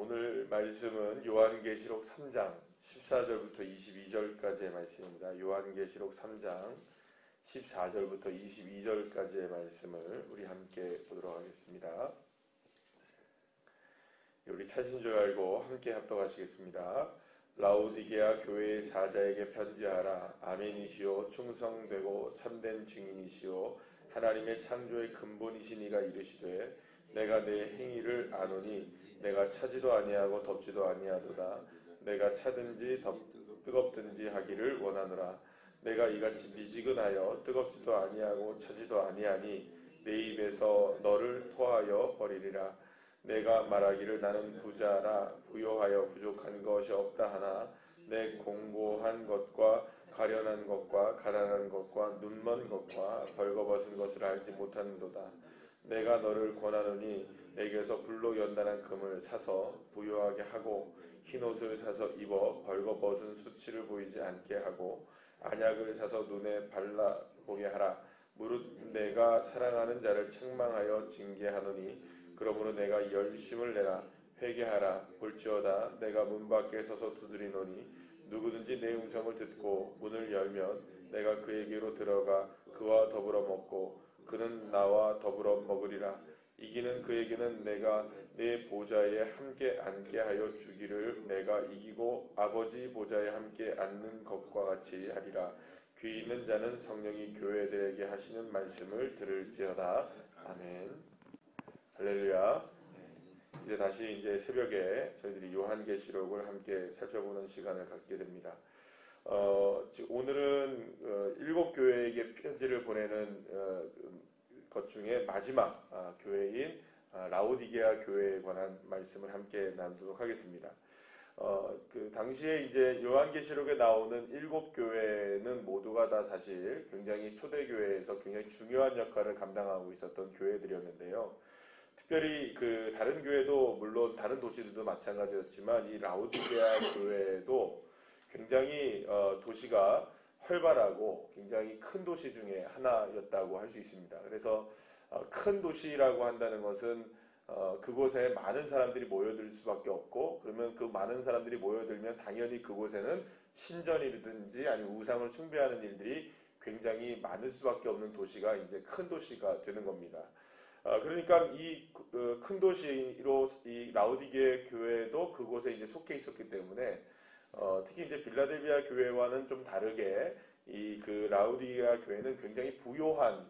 오늘 말씀은 요한계시록 3장 14절부터 22절까지의 말씀입니다. 요한계시록 3장 14절부터 22절까지의 말씀을 우리 함께 보도록 하겠습니다. 우리 찾은 줄 알고 함께 합독하시겠습니다. 라오디게아 교회의 사자에게 편지하라. 아멘이시오 충성되고 참된 증인이시오 하나님의 창조의 근본이신 이가 이르시되 내가 내 행위를 아노니 내가 차지도 아니하고 덥지도 아니하도다. 내가 차든지 뜨겁든지 하기를 원하노라. 내가 이같이 미지근하여 뜨겁지도 아니하고 차지도 아니하니 내 입에서 너를 토하여 버리리라. 내가 말하기를 나는 부자라 부요하여 부족한 것이 없다 하나 내 공고한 것과 가련한 것과 가난한 것과 눈먼 것과 벌거벗은 것을 알지 못하는도다. 내가 너를 권하노니 내게서 불로 연단한 금을 사서 부요하게 하고 흰옷을 사서 입어 벌거벗은 수치를 보이지 않게 하고 안약을 사서 눈에 발라보게 하라. 무릇 내가 사랑하는 자를 책망하여 징계하노니 그러므로 내가 열심을 내라. 회개하라. 볼지어다 내가 문 밖에 서서 두드리노니 누구든지 내 음성을 듣고 문을 열면 내가 그에게로 들어가 그와 더불어 먹고 그는 나와 더불어 먹으리라. 이기는 그에게는 내가 내 보좌에 함께 앉게 하여 주기를 내가 이기고 아버지 보좌에 함께 앉는 것과 같이 하리라. 귀 있는 자는 성령이 교회들에게 하시는 말씀을 들을지어다. 아멘. 할렐루야. 이제 다시 새벽에 저희들이 요한계시록을 함께 살펴보는 시간을 갖게 됩니다. 오늘은 7교회에게 편지를 보내는 것 중에 마지막 교회인 라오디게아 교회에 관한 말씀을 함께 나누도록 하겠습니다. 그 당시에 이제 요한계시록에 나오는 7교회는 모두가 다 사실 굉장히 초대교회에서 굉장히 중요한 역할을 감당하고 있었던 교회들이었는데요. 특별히 그 다른 교회도 물론 다른 도시들도 마찬가지였지만 이 라오디게아 교회도 굉장히 도시가 활발하고 굉장히 큰 도시 중에 하나였다고 할 수 있습니다. 그래서 큰 도시라고 한다는 것은 그곳에 많은 사람들이 모여들 수밖에 없고 그러면 그 많은 사람들이 모여들면 당연히 그곳에는 신전이든지 아니면 우상을 숭배하는 일들이 굉장히 많을 수밖에 없는 도시가 이제 큰 도시가 되는 겁니다. 그러니까 이 큰 도시로 이 라오디게아 교회도 그곳에 이제 속해 있었기 때문에 특히 이제 빌라델비아 교회와는 좀 다르게 이 그 라오디게아 교회는 굉장히 부요한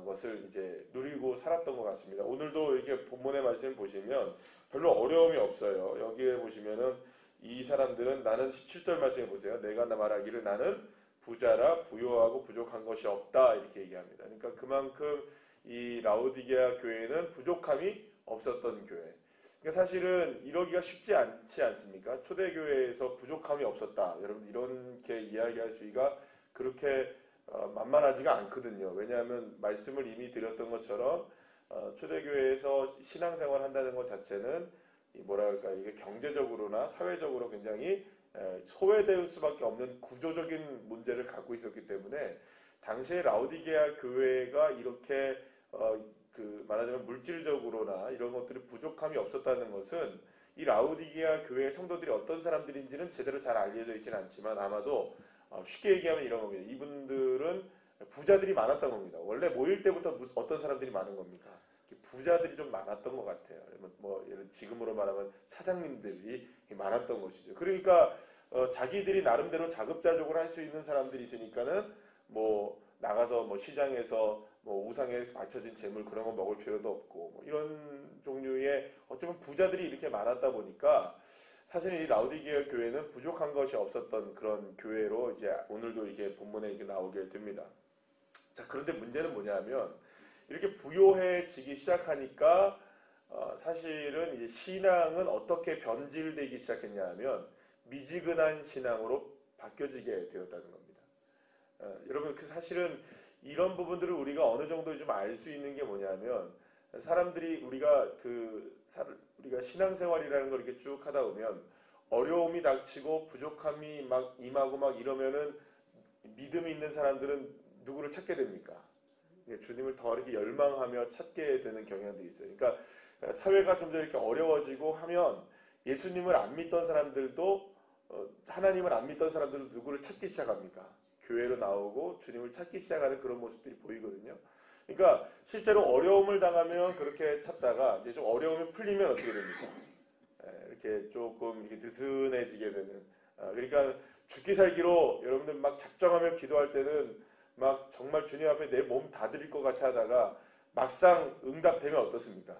것을 이제 누리고 살았던 것 같습니다. 오늘도 이렇게 본문의 말씀을 보시면 별로 어려움이 없어요. 여기에 보시면은 이 사람들은 나는 17절 말씀에 보세요. 내가 말하기를 나는 부자라 부요하고 부족한 것이 없다 이렇게 얘기합니다. 그러니까 그만큼 이 라오디게아 교회는 부족함이 없었던 교회. 그러니까 사실은 이러기가 쉽지 않지 않습니까? 초대교회에서 부족함이 없었다. 여러분 이렇게 이야기할 수가 그렇게 만만하지가 않거든요. 왜냐하면 말씀을 이미 드렸던 것처럼 초대교회에서 신앙생활 한다는 것 자체는 이게 경제적으로나 사회적으로 굉장히 소외될 수밖에 없는 구조적인 문제를 갖고 있었기 때문에 당시에 라오디게아 교회가 이렇게 말하자면 물질적으로나 이런 것들이 부족함이 없었다는 것은 이 라오디게아 교회 성도들이 어떤 사람들인지는 제대로 잘 알려져 있지는 않지만 아마도 쉽게 얘기하면 이런 겁니다. 이분들은 부자들이 많았던 겁니다. 원래 모일 때부터 어떤 사람들이 많은 겁니까? 부자들이 좀 많았던 것 같아요. 지금으로 말하면 사장님들이 많았던 것이죠. 그러니까 자기들이 나름대로 자급자족을 할 수 있는 사람들이 있으니까는 나가서 시장에서 우상에 바쳐진 재물 그런 거 먹을 필요도 없고 이런 종류의 어쩌면 부자들이 이렇게 많았다 보니까 사실 이 라오디게아 교회는 부족한 것이 없었던 그런 교회로 이제 오늘도 이렇게 본문에 이렇게 나오게 됩니다. 자, 그런데 문제는 뭐냐면 이렇게 부요해지기 시작하니까 사실은 이제 신앙은 어떻게 변질되기 시작했냐 하면 미지근한 신앙으로 바뀌어지게 되었다는 겁니다. 여러분 사실은 이런 부분들을 우리가 어느 정도 좀 알 수 있는 게 뭐냐면 사람들이 우리가 신앙생활이라는 걸 이렇게 쭉 하다 보면 어려움이 닥치고 부족함이 막 임하고 막 이러면은 믿음이 있는 사람들은 누구를 찾게 됩니까? 주님을 더 이렇게 열망하며 찾게 되는 경향들이 있어요. 그러니까 사회가 좀 더 이렇게 어려워지고 하면 예수님을 안 믿던 사람들도 하나님을 안 믿던 사람들도 누구를 찾기 시작합니까? 교회로 나오고 주님을 찾기 시작하는 그런 모습들이 보이거든요. 그러니까 실제로 어려움을 당하면 그렇게 찾다가 이제 좀 어려움이 풀리면 어떻게 됩니까? 이렇게 조금 이렇게 느슨해지게 되는. 그러니까 죽기 살기로 여러분들 막 작정하며 기도할 때는 막 정말 주님 앞에 내 몸 다 드릴 것 같이 하다가 막상 응답되면 어떻습니까?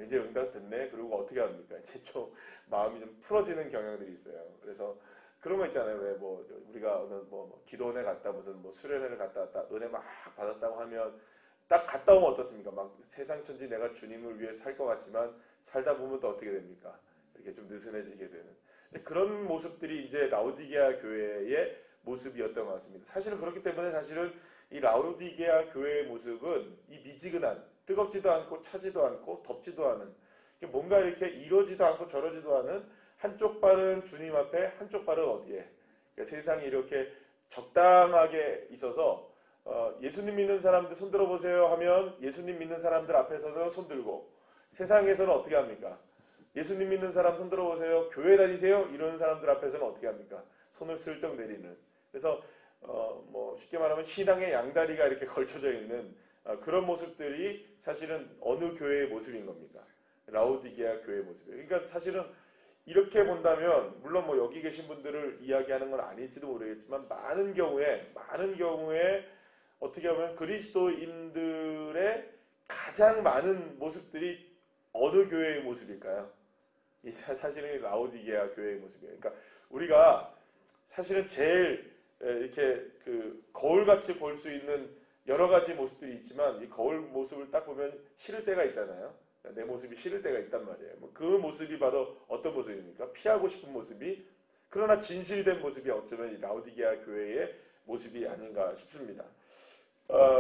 이제 응답 됐네. 그리고 어떻게 합니까? 이제 좀 마음이 좀 풀어지는 경향들이 있어요. 그래서 그런 거 있잖아요. 왜 뭐 우리가 어느 뭐 기도원에 갔다 무슨 뭐 수련회를 갔다 왔다 은혜 막 받았다고 하면 딱 갔다 오면 어떻습니까? 막 세상 천지 내가 주님을 위해 살 것 같지만 살다 보면 또 어떻게 됩니까? 이렇게 좀 느슨해지게 되는 그런 모습들이 이제 라오디게아 교회의 모습이었던 것 같습니다. 사실은 그렇기 때문에 사실은 이 라오디게아 교회의 모습은 이 미지근한 뜨겁지도 않고 차지도 않고 덥지도 않은 뭔가 이렇게 이러지도 않고 저러지도 않은 한쪽 발은 주님 앞에 한쪽 발은 어디에 그러니까 세상이 이렇게 적당하게 있어서 예수님 믿는 사람들 손 들어보세요 하면 예수님 믿는 사람들 앞에서는 손 들고 세상에서는 어떻게 합니까? 예수님 믿는 사람 손 들어보세요. 교회 다니세요? 이런 사람들 앞에서는 어떻게 합니까? 손을 슬쩍 내리는. 그래서 뭐 쉽게 말하면 신앙의 양다리가 이렇게 걸쳐져 있는 그런 모습들이 사실은 어느 교회의 모습인 겁니까? 라오디게아 교회의 모습이에요. 그러니까 사실은 이렇게 본다면 물론 뭐 여기 계신 분들을 이야기하는 건 아닐지도 모르겠지만 많은 경우에 어떻게 보면 그리스도인들의 가장 많은 모습들이 어느 교회의 모습일까요? 사실은 라오디게아 교회의 모습이에요. 그러니까 우리가 사실은 제일 이렇게 그 거울같이 볼 수 있는 여러 가지 모습들이 있지만 이 거울 모습을 딱 보면 싫을 때가 있잖아요. 내 모습이 싫을 때가 있단 말이에요. 그 모습이 바로 어떤 모습입니까? 피하고 싶은 모습이 그러나 진실된 모습이 어쩌면 이 라오디게아 교회의 모습이 아닌가 싶습니다.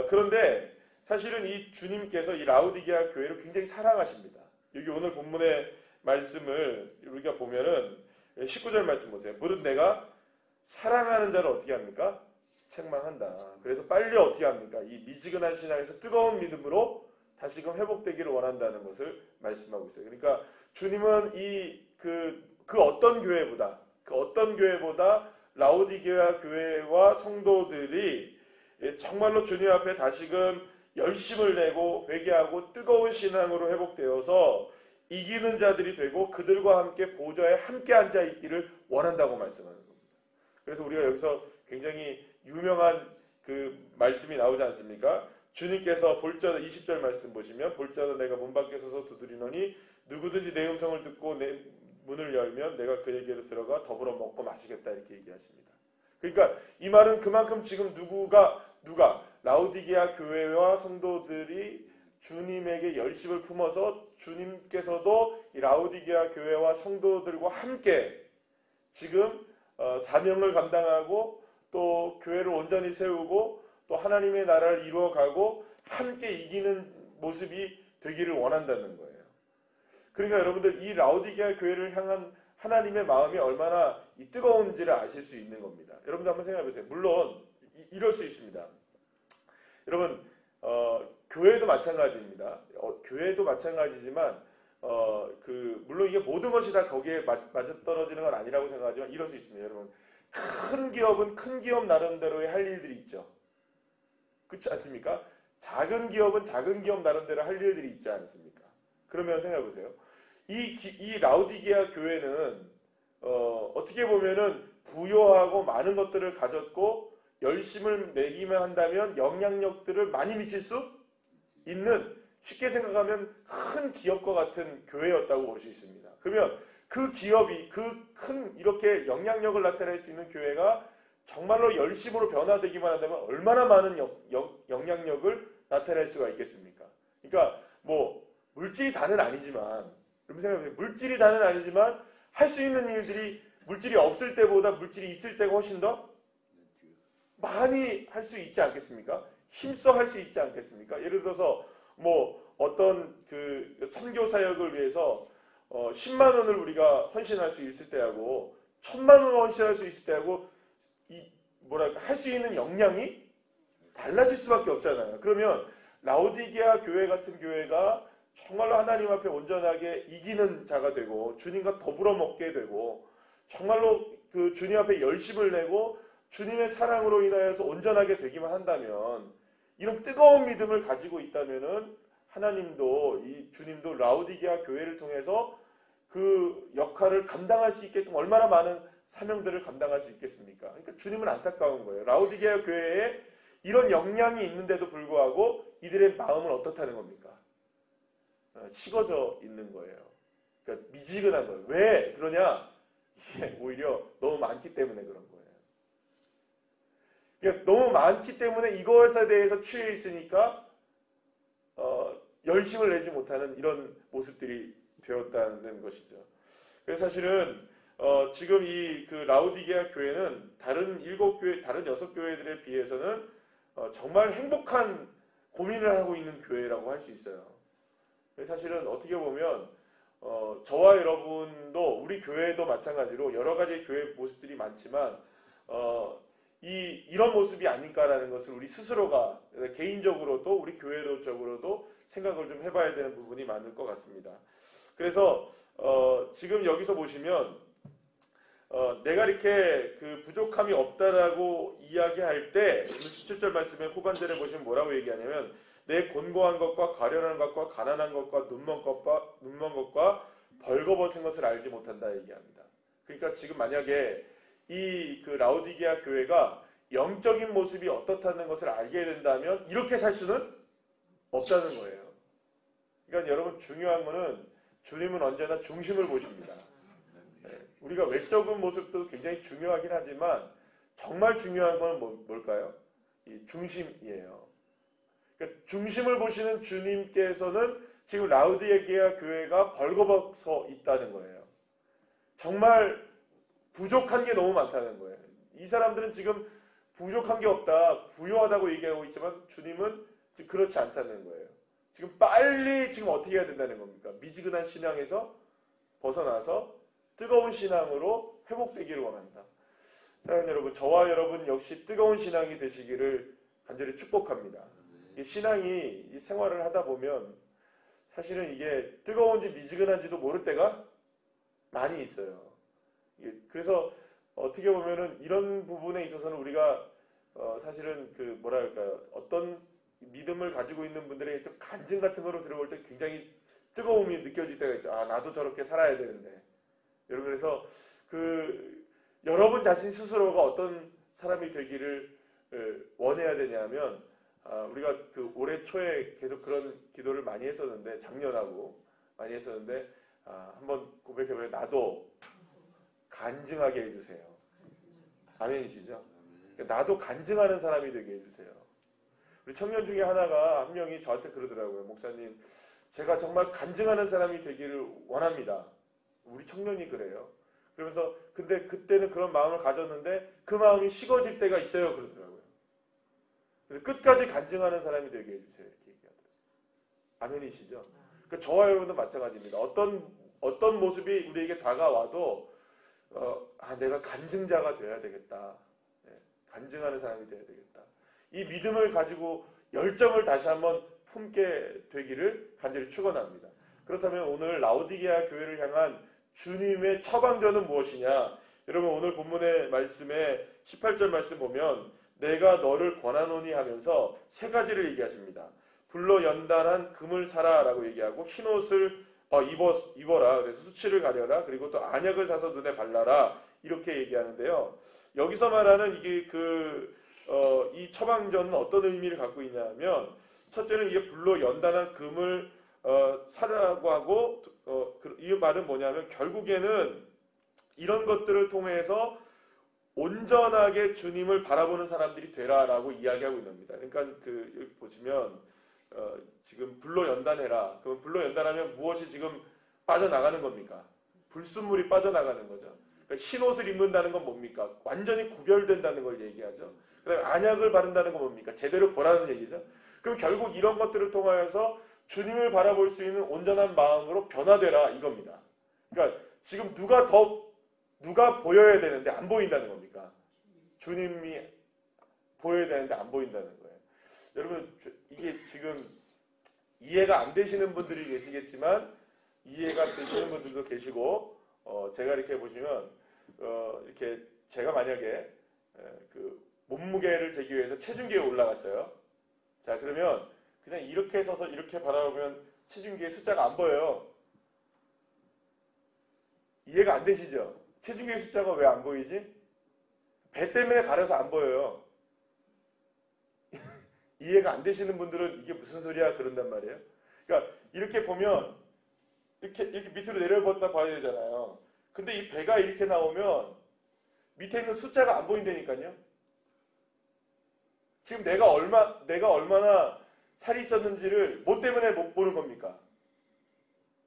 그런데 사실은 이 주님께서 이 라오디게아 교회를 굉장히 사랑하십니다. 여기 오늘 본문의 말씀을 우리가 보면은 19절 말씀 보세요. 무릇 내가 사랑하는 자를 어떻게 합니까? 책망한다. 그래서 빨리 어떻게 합니까? 이 미지근한 신앙에서 뜨거운 믿음으로 다시금 회복되기를 원한다는 것을 말씀하고 있어요. 그러니까 주님은 그 어떤 교회보다 라오디게아 교회와 성도들이 정말로 주님 앞에 다시금 열심을 내고 회개하고 뜨거운 신앙으로 회복되어서 이기는 자들이 되고 그들과 함께 보좌에 함께 앉아 있기를 원한다고 말씀하는 겁니다. 그래서 우리가 여기서 굉장히 유명한 그 말씀이 나오지 않습니까? 주님께서 볼자도 20절 말씀 보시면 볼자도 내가 문 밖에 서서 두드리노니 누구든지 내 음성을 듣고 내 문을 열면 내가 그에게로 들어가 더불어 먹고 마시겠다 이렇게 얘기하십니다. 그러니까 이 말은 그만큼 지금 누가 라오디게아 교회와 성도들이 주님에게 열심을 품어서 주님께서도 이 라오디게아 교회와 성도들과 함께 지금 사명을 감당하고 또 교회를 온전히 세우고 또 하나님의 나라를 이루어가고 함께 이기는 모습이 되기를 원한다는 거예요. 그러니까 여러분들 이 라오디게아 교회를 향한 하나님의 마음이 얼마나 이 뜨거운지를 아실 수 있는 겁니다. 여러분들 한번 생각해 보세요. 물론 이럴 수 있습니다. 여러분 교회도 마찬가지입니다. 교회도 마찬가지지만 물론 이게 모든 것이 다 거기에 맞아떨어지는 건 아니라고 생각하지만 이럴 수 있습니다. 여러분 큰 기업은 큰 기업 나름대로의 할 일들이 있죠. 그렇지 않습니까? 작은 기업은 작은 기업 나름대로 할 일들이 있지 않습니까? 그러면 생각해 보세요. 이 라오디게아 교회는 어떻게 보면은 부요하고 많은 것들을 가졌고 열심을 내기만 한다면 영향력들을 많이 미칠 수 있는 쉽게 생각하면 큰 기업과 같은 교회였다고 볼 수 있습니다. 그러면 그 기업이 그 큰 이렇게 영향력을 나타낼 수 있는 교회가 정말로 열심으로 변화되기만 한다면 얼마나 많은 영향력을 나타낼 수가 있겠습니까? 그러니까 뭐 물질이 다는 아니지만 여러분 생각해보세요. 물질이 다는 아니지만 할 수 있는 일들이 물질이 없을 때보다 물질이 있을 때가 훨씬 더 많이 할 수 있지 않겠습니까? 힘써 할 수 있지 않겠습니까? 예를 들어서 뭐 어떤 그 선교 사역을 위해서 10만 원을 우리가 헌신할 수 있을 때하고 1000만 원을 헌신할 수 있을 때하고 할 수 있는 역량이 달라질 수밖에 없잖아요. 그러면 라오디게아 교회 같은 교회가 정말로 하나님 앞에 온전하게 이기는 자가 되고 주님과 더불어 먹게 되고 정말로 그 주님 앞에 열심을 내고 주님의 사랑으로 인하여서 온전하게 되기만 한다면, 이런 뜨거운 믿음을 가지고 있다면은 하나님도 이 주님도 라오디게아 교회를 통해서 그 역할을 감당할 수 있게끔 얼마나 많은 사명들을 감당할 수 있겠습니까? 그러니까 주님은 안타까운 거예요. 라오디게아 교회에 이런 역량이 있는데도 불구하고 이들의 마음은 어떻다는 겁니까? 식어져 있는 거예요. 그러니까 미지근한 거예요. 왜 그러냐? 이게 오히려 너무 많기 때문에 그런 거예요. 그러니까 너무 많기 때문에 이것에 대해서 취해 있으니까 열심을 내지 못하는 이런 모습들이 되었다는 것이죠. 그래서 사실은 지금 이 그 라오디게아 교회는 다른 7교회, 다른 6교회들에 비해서는 정말 행복한 고민을 하고 있는 교회라고 할 수 있어요. 사실은 어떻게 보면 저와 여러분도 우리 교회도 마찬가지로 여러 가지 교회 모습들이 많지만 이런 모습이 아닐까라는 것을 우리 스스로가 개인적으로도 우리 교회적으로도 생각을 좀 해봐야 되는 부분이 많을 것 같습니다. 그래서 지금 여기서 보시면 내가 이렇게 그 부족함이 없다라고 이야기할 때 17절 말씀의 후반절에 보시면 뭐라고 얘기하냐면 내 곤고한 것과 가련한 것과 가난한 것과 눈먼 것과 벌거벗은 것을 알지 못한다 얘기합니다. 그러니까 지금 만약에 이 그 라오디게아 교회가 영적인 모습이 어떻다는 것을 알게 된다면 이렇게 살 수는 없다는 거예요. 그러니까 여러분 중요한 거는 주님은 언제나 중심을 보십니다. 우리가 외적인 모습도 굉장히 중요하긴 하지만 정말 중요한 건 뭘까요? 이 중심이에요. 그러니까 중심을 보시는 주님께서는 지금 라오디게아 교회가 벌거벗어 있다는 거예요. 정말 부족한 게 너무 많다는 거예요. 이 사람들은 지금 부족한 게 없다, 부유하다고 얘기하고 있지만 주님은 지금 그렇지 않다는 거예요. 지금 빨리 지금 어떻게 해야 된다는 겁니까? 미지근한 신앙에서 벗어나서 뜨거운 신앙으로 회복되기를 원한다. 사랑하는 여러분, 저와 여러분 역시 뜨거운 신앙이 되시기를 간절히 축복합니다. 이 신앙이 이 생활을 하다 보면 사실은 이게 뜨거운지 미지근한지도 모를 때가 많이 있어요. 그래서 어떻게 보면은 이런 부분에 있어서는 우리가 사실은 그 뭐랄까요, 어떤 믿음을 가지고 있는 분들의 간증 같은 거로 들어볼 때 굉장히 뜨거움이 느껴질 때가 있죠. 아, 나도 저렇게 살아야 되는데. 여러분, 그래서 그 여러분 자신 스스로가 어떤 사람이 되기를 원해야 되냐면, 우리가 그 올해 초에 계속 그런 기도를 많이 했었는데, 작년하고 많이 했었는데, 한번 고백해봐요. 나도 간증하게 해주세요. 아멘이시죠? 그러니까 나도 간증하는 사람이 되게 해주세요. 우리 청년 중에 한 명이 저한테 그러더라고요. 목사님, 제가 정말 간증하는 사람이 되기를 원합니다. 우리 청년이 그래요. 그러면서 근데 그때는 그런 마음을 가졌는데 그 마음이 식어질 때가 있어요. 그러더라고요. 그래서 끝까지 간증하는 사람이 되게 해주세요. 이렇게 얘기하더라고요. 아멘이시죠? 그러니까 저와 여러분도 마찬가지입니다. 어떤 모습이 우리에게 다가와도 내가 간증자가 되어야 되겠다. 간증하는 사람이 되어야 되겠다. 이 믿음을 가지고 열정을 다시 한번 품게 되기를 간절히 축원합니다. 그렇다면 오늘 라오디게아 교회를 향한 주님의 처방전은 무엇이냐? 여러분, 오늘 본문의 말씀에 18절 말씀 보면 내가 너를 권하노니 하면서 세 가지를 얘기하십니다. 불로 연단한 금을 사라 라고 얘기하고 흰옷을 입어라. 그래서 수치를 가려라. 그리고 또 안약을 사서 눈에 발라라. 이렇게 얘기하는데요. 여기서 말하는 이게 이 처방전은 어떤 의미를 갖고 있냐면, 첫째는 이게 불로 연단한 금을 사라고 하고, 이 말은 뭐냐면 결국에는 이런 것들을 통해서 온전하게 주님을 바라보는 사람들이 되라라고 이야기하고 있는 겁니다. 그러니까 여기 보시면 지금 불로 연단해라. 그럼 불로 연단하면 무엇이 지금 빠져나가는 겁니까? 불순물이 빠져나가는 거죠. 그러니까 흰 옷을 입는다는 건 뭡니까? 완전히 구별된다는 걸 얘기하죠. 그다음에 안약을 바른다는 건 뭡니까? 제대로 보라는 얘기죠. 그럼 결국 이런 것들을 통하여서 주님을 바라볼 수 있는 온전한 마음으로 변화되라 이겁니다. 그러니까 지금 누가 보여야 되는데 안 보인다는 겁니까? 주님이 보여야 되는데 안 보인다는 거예요. 여러분, 이게 지금 이해가 안 되시는 분들이 계시겠지만 이해가 되시는 분들도 계시고 제가 이렇게 보시면 이렇게 제가 만약에 그 몸무게를 재기 위해서 체중계에 올라갔어요. 자, 그러면 그냥 이렇게 서서 이렇게 바라보면 체중계의 숫자가 안 보여요. 이해가 안 되시죠? 체중계의 숫자가 왜 안 보이지? 배 때문에 가려서 안 보여요. 이해가 안 되시는 분들은 이게 무슨 소리야 그런단 말이에요. 그러니까 이렇게 보면 이렇게 밑으로 내려봤다 봐야 되잖아요. 근데 이 배가 이렇게 나오면 밑에 있는 숫자가 안 보인다니까요. 지금 내가 얼마나 살이 쪘는지를 뭐 때문에 못 보는 겁니까?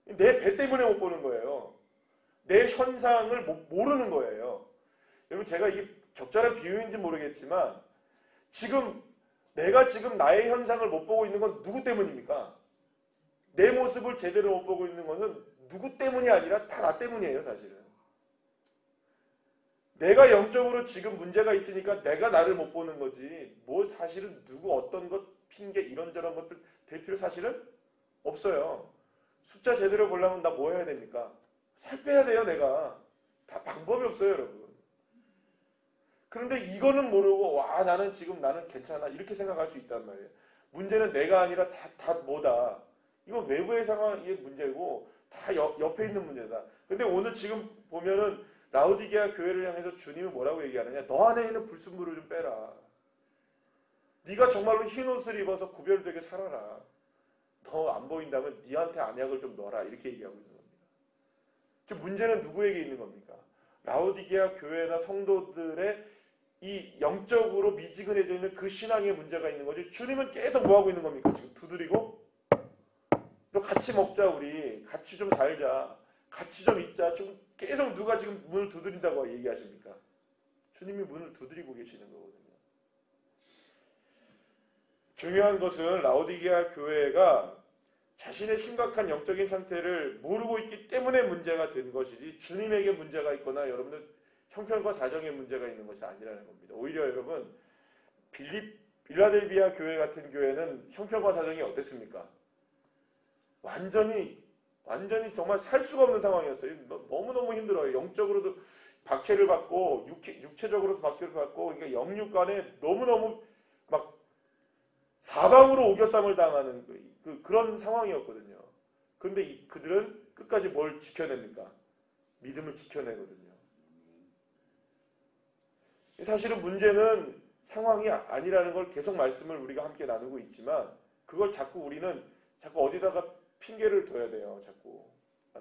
내 배 때문에 못 보는 거예요. 내 현상을 모르는 거예요. 여러분, 제가 이게 적절한 비유인지 모르겠지만 내가 지금 나의 현상을 못 보고 있는 건 누구 때문입니까? 내 모습을 제대로 못 보고 있는 것은 누구 때문이 아니라 다 나 때문이에요, 사실은. 내가 영적으로 지금 문제가 있으니까 내가 나를 못 보는 거지. 뭐 사실은 누구 어떤 것 핑계 이런저런 것들 될 필요 사실은 없어요. 숫자 제대로 보려면 나 뭐 해야 됩니까? 살 빼야 돼요, 내가. 다 방법이 없어요, 여러분. 그런데 이거는 모르고 나는 괜찮아 이렇게 생각할 수 있단 말이에요. 문제는 내가 아니라 다 뭐다. 이건 외부의 상황이 문제고 다 옆에 있는 문제다. 근데 오늘 지금 보면은 라오디게아 교회를 향해서 주님은 뭐라고 얘기하느냐. 너 안에 있는 불순물을 좀 빼라. 네가 정말로 흰 옷을 입어서 구별되게 살아라. 너 안 보인다면 네한테 안약을 좀 넣어라. 이렇게 얘기하고 있는 겁니다. 지금 문제는 누구에게 있는 겁니까? 라오디게아 교회나 성도들의 이 영적으로 미지근해져 있는 그 신앙에 문제가 있는 거지. 주님은 계속 뭐하고 있는 겁니까? 지금 두드리고 너 같이 먹자, 우리 같이 좀 살자, 같이 좀 있자. 지금 계속 누가 지금 문을 두드린다고 얘기하십니까? 주님이 문을 두드리고 계시는 거거든요. 중요한 것은 라오디게아 교회가 자신의 심각한 영적인 상태를 모르고 있기 때문에 문제가 된 것이지 주님에게 문제가 있거나 여러분들 형편과 사정에 문제가 있는 것이 아니라는 겁니다. 오히려 여러분 빌라델비아 교회 같은 교회는 형편과 사정이 어땠습니까? 완전히 정말 살 수가 없는 상황이었어요. 너무너무 힘들어요. 영적으로도 박해를 받고 육체적으로도 박해를 받고, 그러니까 영육 간에 너무너무 막 사방으로 오겨쌈을 당하는 그런 상황이었거든요. 그런데 그들은 끝까지 뭘 지켜냅니까? 믿음을 지켜내거든요. 사실은 문제는 상황이 아니라는 걸 계속 말씀을 우리가 함께 나누고 있지만 그걸 우리는 자꾸 어디다가 핑계를 둬야 돼요. 자꾸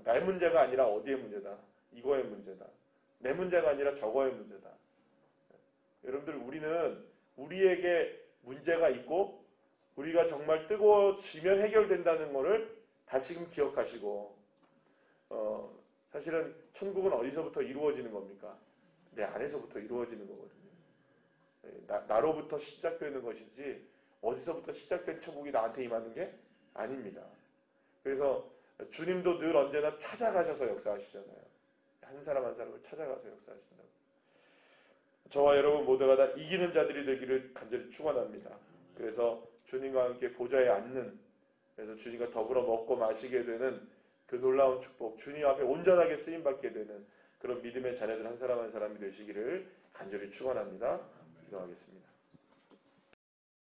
날 문제가 아니라 어디의 문제다. 이거의 문제다. 내 문제가 아니라 저거의 문제다. 여러분들, 우리는 우리에게 문제가 있고 우리가 정말 뜨거워지면 해결된다는 것을 다시금 기억하시고, 사실은 천국은 어디서부터 이루어지는 겁니까? 내 안에서부터 이루어지는 거거든요. 나로부터 시작되는 것이지 어디서부터 시작된 천국이 나한테 임하는 게 아닙니다. 그래서 주님도 늘 언제나 찾아가셔서 역사하시잖아요. 한 사람 한 사람을 찾아가서 역사하신다고. 저와 여러분 모두가 다 이기는 자들이 되기를 간절히 축원합니다. 그래서 주님과 함께 보좌에 앉는, 그래서 주님과 더불어 먹고 마시게 되는 그 놀라운 축복, 주님 앞에 온전하게 쓰임받게 되는 그런 믿음의 자녀들 한 사람 한 사람이 되시기를 간절히 축원합니다. 기도하겠습니다.